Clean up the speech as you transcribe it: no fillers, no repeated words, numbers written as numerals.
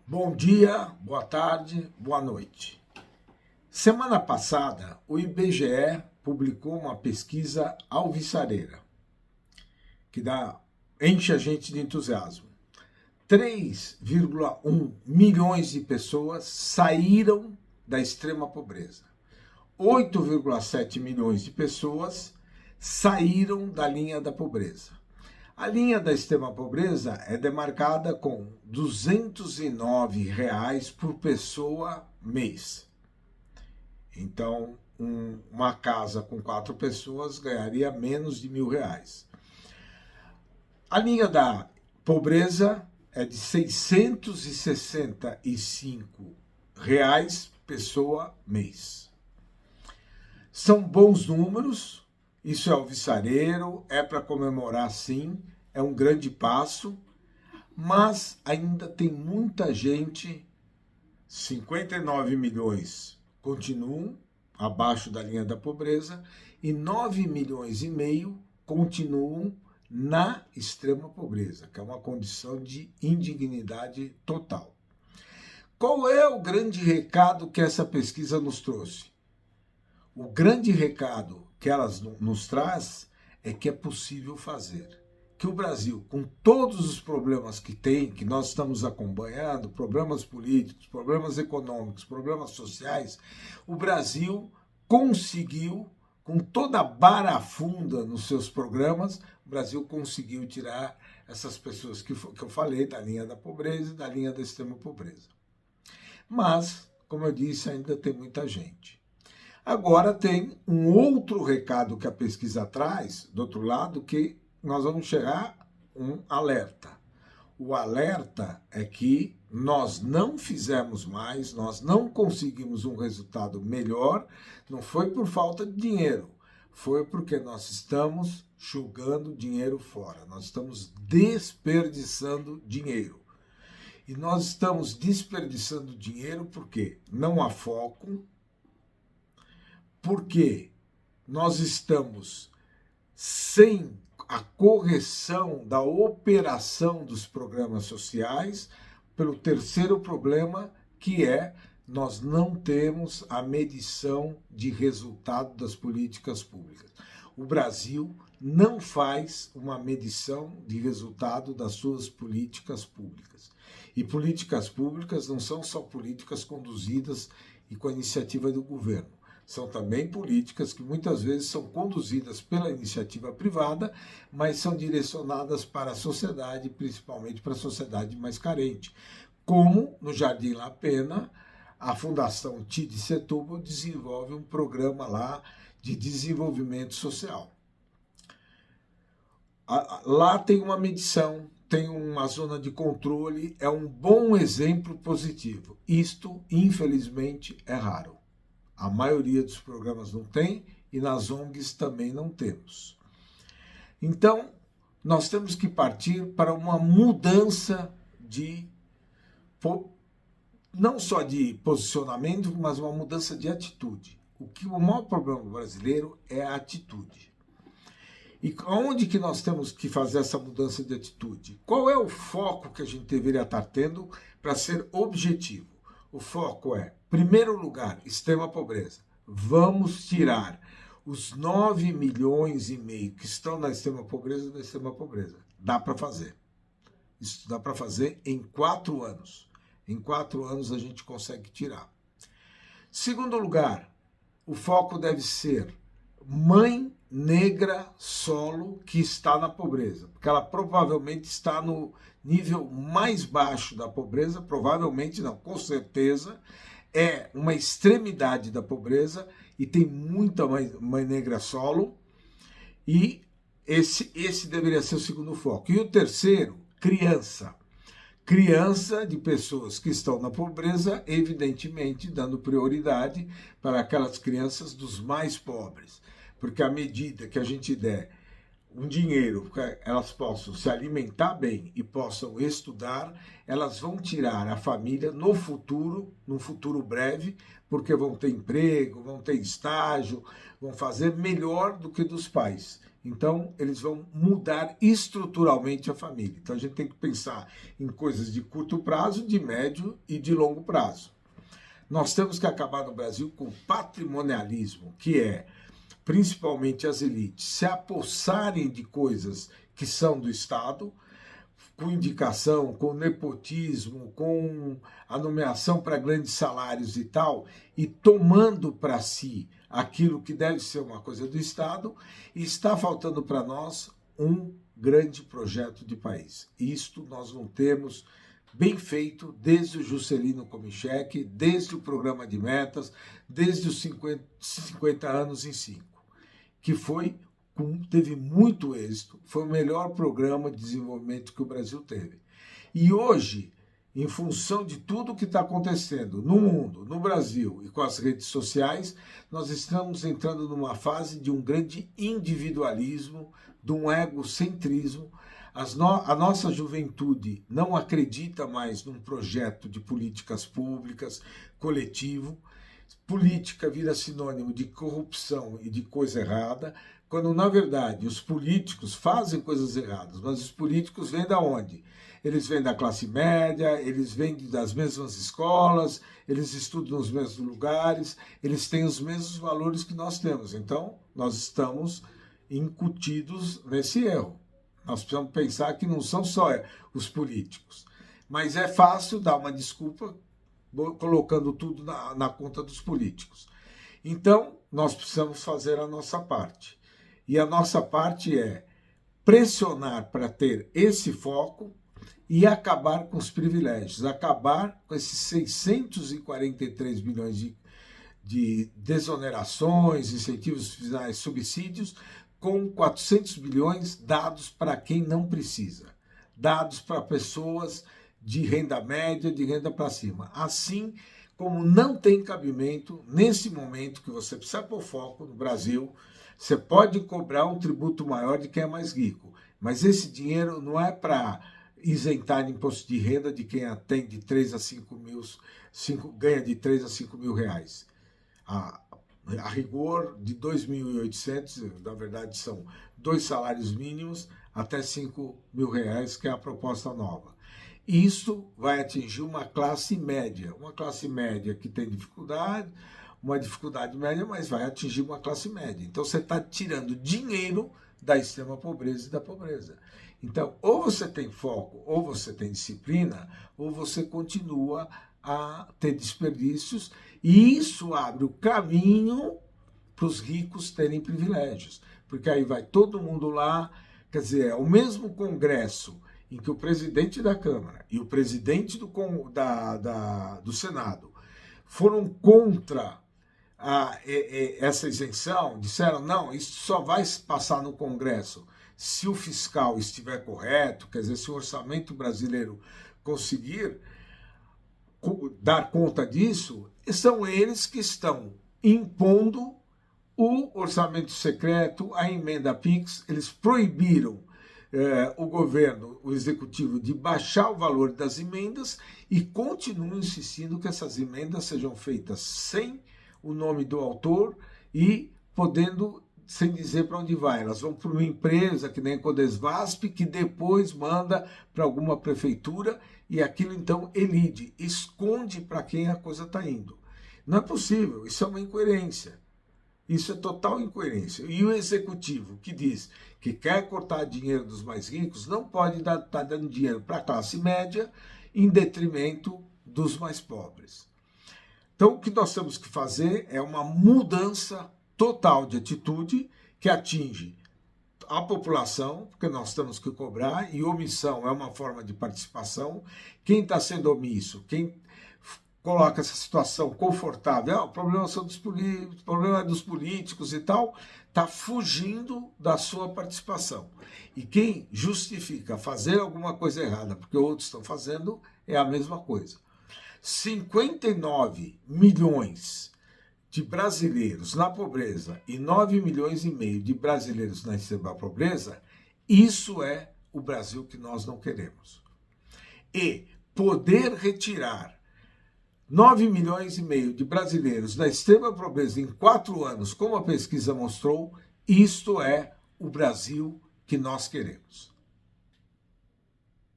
Bom dia, boa tarde, boa noite. Semana passada, o IBGE publicou uma pesquisa alvissareira, que enche a gente de entusiasmo. 3,1 milhões de pessoas saíram da extrema pobreza. 8,7 milhões de pessoas saíram da linha da pobreza. A linha da extrema pobreza é demarcada com R$ 209 por pessoa mês. Então, uma casa com 4 pessoas ganharia menos de R$ 1.000. A linha da pobreza é de R$ 665 pessoa mês. São bons números. Isso é alvissareiro, é para comemorar sim, é um grande passo, mas ainda tem muita gente, 59 milhões continuam abaixo da linha da pobreza e 9,5 milhões continuam na extrema pobreza, que é uma condição de indignidade total. Qual é o grande recado que essa pesquisa nos trouxe? O grande recado que elas nos traz é que é possível fazer. Que o Brasil, com todos os problemas que tem, que nós estamos acompanhando, problemas políticos, problemas econômicos, problemas sociais, o Brasil conseguiu, com toda a barafunda nos seus programas, o Brasil conseguiu tirar essas pessoas que eu falei da linha da pobreza e da linha da extrema pobreza. Mas, como eu disse, ainda tem muita gente. Agora tem um outro recado que a pesquisa traz, do outro lado, que nós vamos chegar um alerta. O alerta é que nós não fizemos mais, nós não conseguimos um resultado melhor, não foi por falta de dinheiro, foi porque nós estamos jogando dinheiro fora, nós estamos desperdiçando dinheiro. E nós estamos desperdiçando dinheiro porque não há foco, porque nós estamos sem a correção da operação dos programas sociais, pelo terceiro problema, que é nós não temos a medição de resultado das políticas públicas. O Brasil não faz uma medição de resultado das suas políticas públicas. E políticas públicas não são só políticas conduzidas e com a iniciativa do governo. São também políticas que muitas vezes são conduzidas pela iniciativa privada, mas são direcionadas para a sociedade, principalmente para a sociedade mais carente. Como no Jardim La Pena, a Fundação TID Setúbal desenvolve um programa lá de desenvolvimento social. Lá tem uma medição, tem uma zona de controle, é um bom exemplo positivo. Isto, infelizmente, é raro. A maioria dos programas não tem e nas ONGs também não temos. Então, nós temos que partir para uma mudança não só de posicionamento, mas uma mudança de atitude. O maior problema brasileiro é a atitude. E onde que nós temos que fazer essa mudança de atitude? Qual é o foco que a gente deveria estar tendo para ser objetivo? O foco é, em primeiro lugar, extrema pobreza. Vamos tirar os 9,5 milhões que estão na extrema pobreza da extrema pobreza. Dá para fazer. Isso dá para fazer em 4 anos. Em 4 anos a gente consegue tirar. Segundo lugar, o foco deve ser mãe negra solo que está na pobreza, porque ela provavelmente está no nível mais baixo da pobreza, provavelmente não, com certeza, é uma extremidade da pobreza e tem muita mãe negra solo, e esse deveria ser o segundo foco. E o terceiro, criança. Criança de pessoas que estão na pobreza, evidentemente dando prioridade para aquelas crianças dos mais pobres. Porque à medida que a gente der um dinheiro que elas possam se alimentar bem e possam estudar, elas vão tirar a família no futuro breve, porque vão ter emprego, vão ter estágio, vão fazer melhor do que dos pais. Então, eles vão mudar estruturalmente a família. Então, a gente tem que pensar em coisas de curto prazo, de médio e de longo prazo. Nós temos que acabar no Brasil com o patrimonialismo, que é principalmente as elites se apossarem de coisas que são do Estado, com indicação, com nepotismo, com a nomeação para grandes salários e tal, e tomando para si aquilo que deve ser uma coisa do Estado, e está faltando para nós um grande projeto de país. Isto nós não temos bem feito desde o Juscelino Kubitschek, desde o programa de metas, desde os 50 anos em 5, que teve muito êxito, foi o melhor programa de desenvolvimento que o Brasil teve. E hoje, em função de tudo que está acontecendo no mundo, no Brasil e com as redes sociais, nós estamos entrando numa fase de um grande individualismo, de um egocentrismo. A nossa juventude não acredita mais num projeto de políticas públicas, coletivo. Política vira sinônimo de corrupção e de coisa errada, quando, na verdade, os políticos fazem coisas erradas, mas os políticos vêm da onde? Eles vêm da classe média, eles vêm das mesmas escolas, eles estudam nos mesmos lugares, eles têm os mesmos valores que nós temos. Então, nós estamos incutidos nesse erro. Nós precisamos pensar que não são só os políticos. Mas é fácil dar uma desculpa colocando tudo na conta dos políticos. Então, nós precisamos fazer a nossa parte. E a nossa parte é pressionar para ter esse foco e acabar com os privilégios, acabar com esses 643 bilhões de desonerações, incentivos fiscais, subsídios, com 400 bilhões dados para quem não precisa, dados para pessoas de renda média, de renda para cima. Assim como não tem cabimento, nesse momento que você precisa pôr foco no Brasil, você pode cobrar um tributo maior de quem é mais rico, mas esse dinheiro não é para isentar imposto de renda de quem tem de 3 a 5 mil, ganha de 3 a 5 mil reais. A rigor de 2.800, na verdade são 2 salários mínimos até 5 mil reais, que é a proposta nova. Isso vai atingir uma classe média que tem dificuldade, uma dificuldade média, mas vai atingir uma classe média. Então você está tirando dinheiro da extrema pobreza e da pobreza. Então, ou você tem foco, ou você tem disciplina, ou você continua a ter desperdícios, e isso abre o caminho para os ricos terem privilégios, porque aí vai todo mundo lá, quer dizer, é o mesmo Congresso em que o presidente da Câmara e o presidente do Senado foram contra essa isenção, disseram, não, isso só vai passar no Congresso se o fiscal estiver correto, quer dizer, se o orçamento brasileiro conseguir dar conta disso, são eles que estão impondo o orçamento secreto, a emenda PIX. Eles proibiram o governo, o executivo, de baixar o valor das emendas e continuam insistindo que essas emendas sejam feitas sem o nome do autor e podendo, sem dizer para onde vai. Elas vão para uma empresa, que nem a Codesvasp, que depois manda para alguma prefeitura e aquilo então elide, esconde para quem a coisa está indo. Não é possível, isso é uma incoerência. Isso é total incoerência. E o executivo que diz que quer cortar dinheiro dos mais ricos não pode estar dando dinheiro para a classe média em detrimento dos mais pobres. Então, o que nós temos que fazer é uma mudança total de atitude que atinge a população, porque nós temos que cobrar, e omissão é uma forma de participação. Quem está sendo omisso, quem coloca essa situação confortável, o problema são dos políticos, o problema é dos políticos e tal, está fugindo da sua participação. E quem justifica fazer alguma coisa errada porque outros estão fazendo, é a mesma coisa. 59 milhões de brasileiros na pobreza e 9 milhões e meio de brasileiros na extrema pobreza Isso é o Brasil que nós não queremos. E poder retirar 9,5 milhões de brasileiros da extrema pobreza em 4 anos, como a pesquisa mostrou, isto é o Brasil que nós queremos.